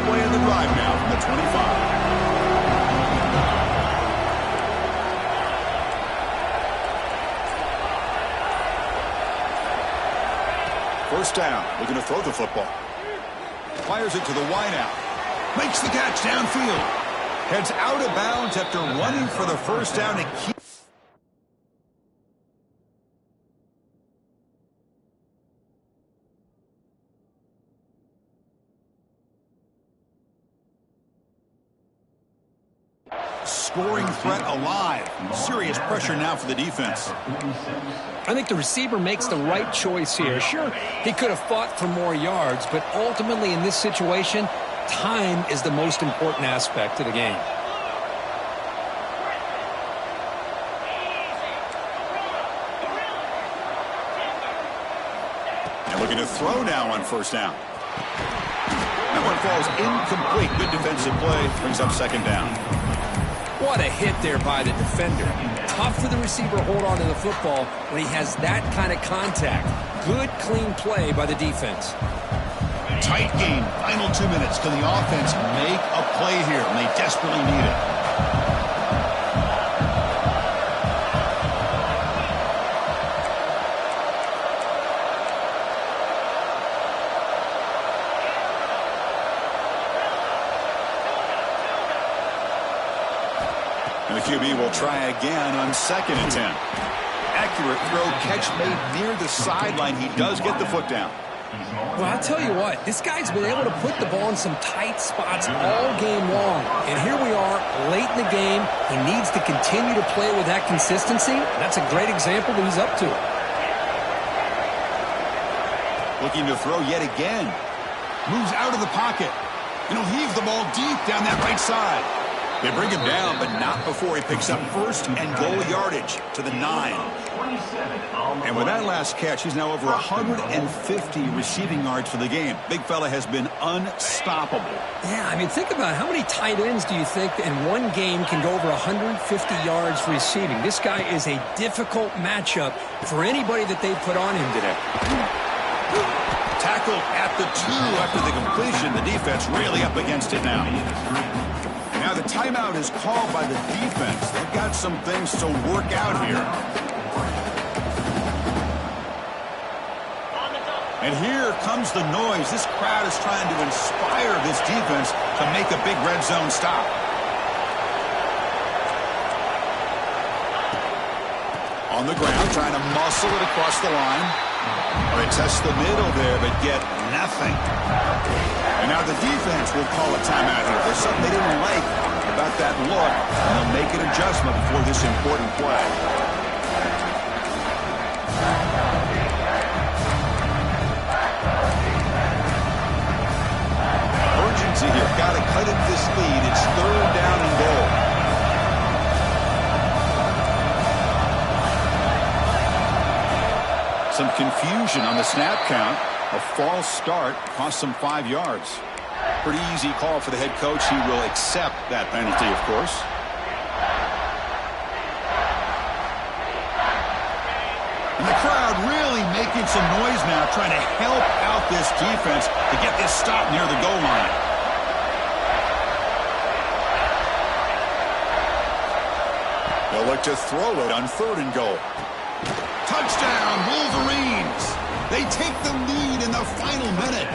Play in the drive now from the 25. First down, looking to throw the football. Fires it to the wideout. Makes the catch downfield. Heads out of bounds after running for the first down to keep. Scoring threat alive. Serious pressure now for the defense. I think the receiver makes the right choice here. Sure, he could have fought for more yards, but ultimately in this situation, time is the most important aspect of the game. And looking to throw now on first down. That one falls incomplete. Good defensive play. Brings up second down. What a hit there by the defender. Tough for the receiver to hold on to the football when he has that kind of contact. Good, clean play by the defense. Tight game. Final 2 minutes. Can the offense make a play here? And they desperately need it. And the QB will try again on second and 10. Accurate throw, catch made near the sideline. He does get the foot down. Well, I'll tell you what, this guy's been able to put the ball in some tight spots all game long. And here we are, late in the game. He needs to continue to play with that consistency. That's a great example that he's up to. Looking to throw yet again. Moves out of the pocket. And he'll heave the ball deep down that right side. They bring him down, but not before he picks up first and goal yardage to the 9. And with that last catch, he's now over 150 receiving yards for the game. Big fella has been unstoppable. Yeah, I mean, think about how many tight ends do you think in one game can go over 150 yards receiving? This guy is a difficult matchup for anybody that they put on him today. Tackled at the 2 after the completion. The defense really up against it now. Now the timeout is called by the defense. They've got some things to work out here. And here comes the noise. This crowd is trying to inspire this defense to make a big red zone stop. On the ground, trying to muscle it across the line. They test the middle there, but get nothing. And now the defense will call a timeout here. There's something they didn't like about that look, and they'll make an adjustment before this important play. Urgency here. Got to cut it this lead. It's third down and goal. Some confusion on the snap count. A false start cost them 5 yards. Pretty easy call for the head coach. He will accept that penalty, of course. And the crowd really making some noise now, trying to help out this defense to get this stop near the goal line. They'll look to throw it on 3rd and goal. Touchdown, Wolverines! They take the lead in the final minute.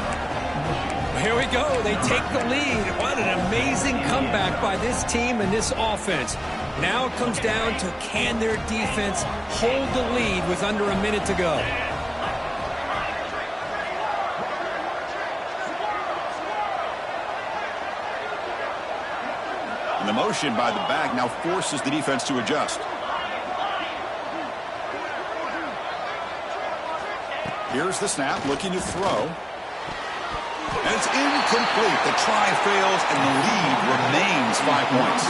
Here we go. They take the lead. What an amazing comeback by this team and this offense. Now it comes down to, can their defense hold the lead with under a minute to go? And the motion by the back now forces the defense to adjust. Here's the snap, looking to throw. And it's incomplete. The try fails, and the lead remains 5 points.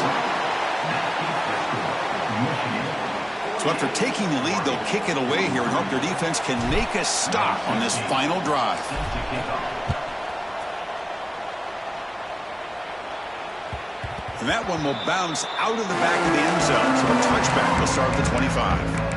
So after taking the lead, they'll kick it away here and hope their defense can make a stop on this final drive. And that one will bounce out of the back of the end zone. So a touchback will start at the 25.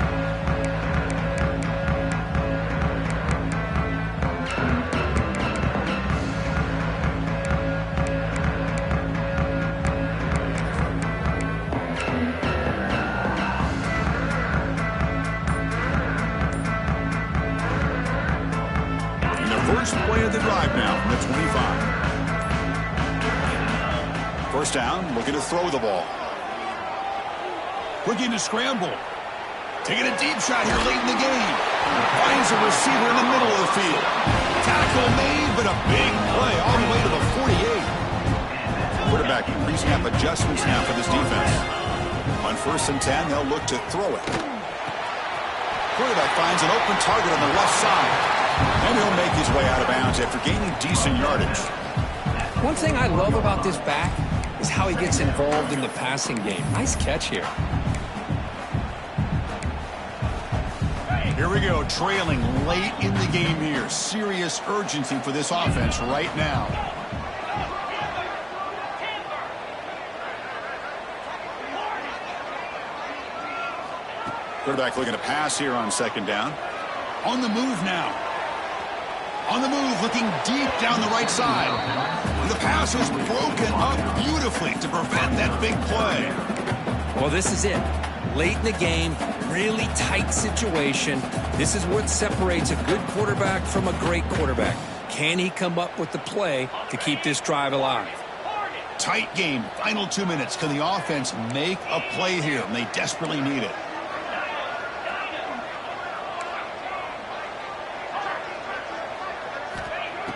First play of the drive now from the 25. First down, looking to throw the ball. Looking to scramble. Taking a deep shot here late in the game. Finds a receiver in the middle of the field. Tackle made, but a big play all the way to the 48. Quarterback pre-snap adjustments now for this defense. On 1st and 10, they'll look to throw it. Quarterback finds an open target on the left side. And he'll make his way out of bounds after gaining decent yardage. One thing I love about this back is how he gets involved in the passing game. Nice catch here. Here we go, trailing late in the game here. Serious urgency for this offense right now. Quarterback looking to pass here on 2nd down. On the move now. On the move, looking deep down the right side. And the pass is broken up beautifully to prevent that big play. Well, this is it. Late in the game, really tight situation. This is what separates a good quarterback from a great quarterback. Can he come up with the play to keep this drive alive? Tight game, final 2 minutes. Can the offense make a play here? And they desperately need it.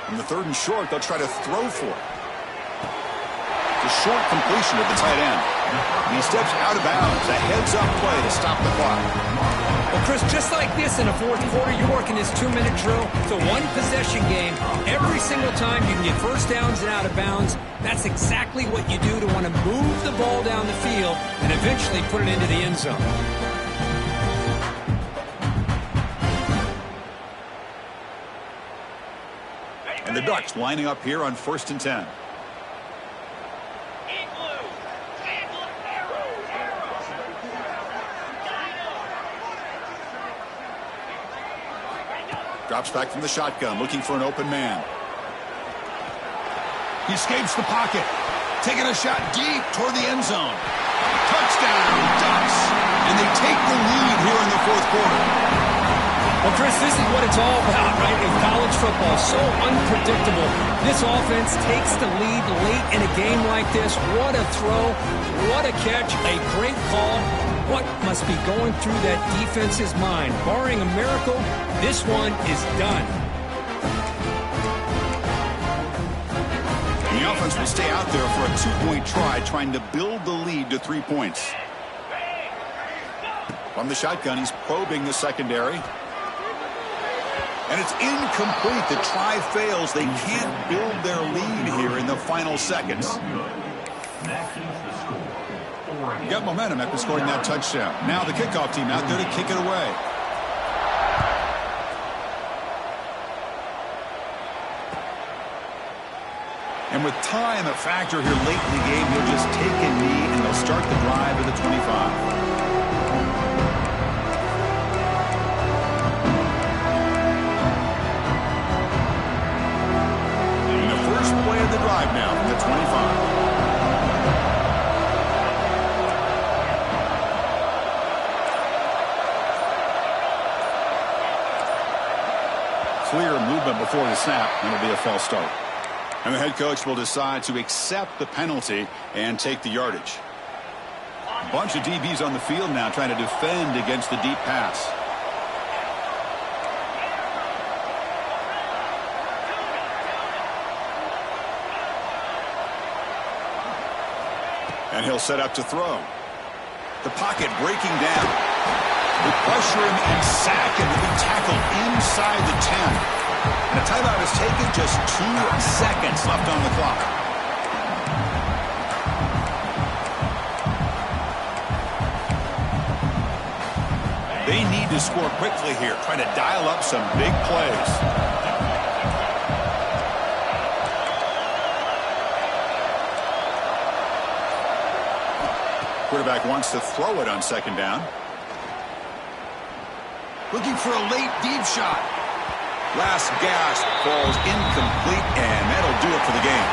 On the 3rd and short, they'll try to throw for it. It's a short completion at the tight end. And he steps out of bounds. A heads-up play to stop the clock. Well, Chris, just like this in the 4th quarter, you're working this 2-minute drill. It's a one-possession game. Every single time you can get first downs and out of bounds. That's exactly what you do to want to move the ball down the field and eventually put it into the end zone. And the Ducks lining up here on 1st and 10. Drops back from the shotgun, looking for an open man. He escapes the pocket. Taking a shot deep toward the end zone. Touchdown, Ducks. And they take the lead here in the 4th quarter. Well, Chris, this is what it's all about, right? In college football, so unpredictable. This offense takes the lead late in a game like this. What a throw. What a catch. A great call. What must be going through that defense's mind? Barring a miracle, this one is done. The offense will stay out there for a 2-point try, trying to build the lead to 3 points. From the shotgun, he's probing the secondary. And it's incomplete. The try fails. They can't build their lead here in the final seconds. Got momentum after scoring that touchdown. Now the kickoff team out there to kick it away. And with time a factor here late in the game, he'll just take a knee and they'll start the drive at the 25. And the first play of the drive now from the 25. Clear movement before the snap, and it'll be a false start. And the head coach will decide to accept the penalty and take the yardage. A bunch of DBs on the field now trying to defend against the deep pass. And he'll set up to throw. The pocket breaking down. They pressure him and sack him. He'll be tackled inside the 10. And a timeout is taken, just 2 seconds left on the clock. They need to score quickly here, trying to dial up some big plays. Quarterback wants to throw it on second down. Looking for a late deep shot. Last gasp falls incomplete, and that'll do it for the game.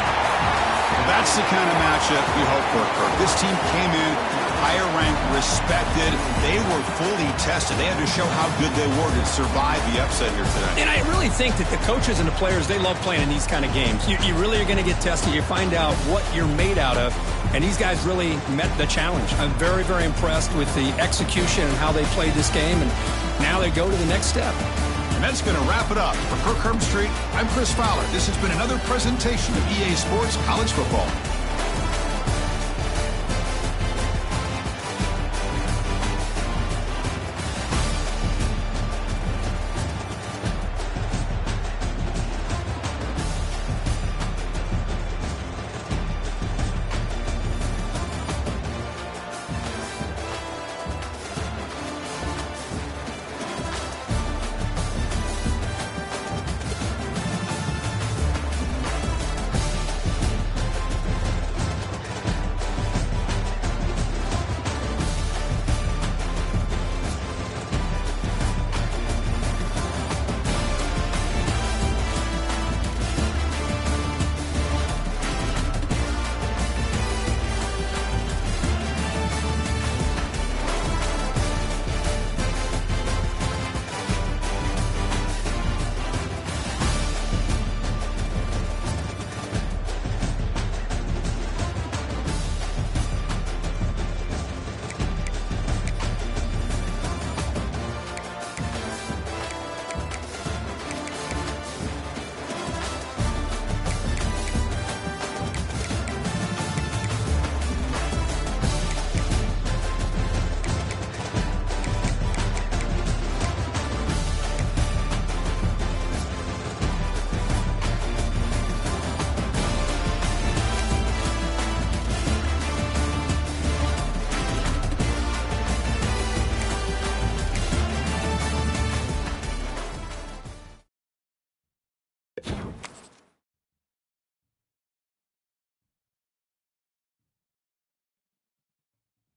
Well, that's the kind of matchup we hope for, Kirk. This team came in higher ranked, respected. They were fully tested. They had to show how good they were to survive the upset here today. And I really think that the coaches and the players, they love playing in these kind of games. You really are going to get tested. You find out what you're made out of. And these guys really met the challenge. I'm very, very impressed with the execution and how they played this game. And now they go to the next step. And that's going to wrap it up. For Kirk Herbstreit, I'm Chris Fowler. This has been another presentation of EA Sports College Football.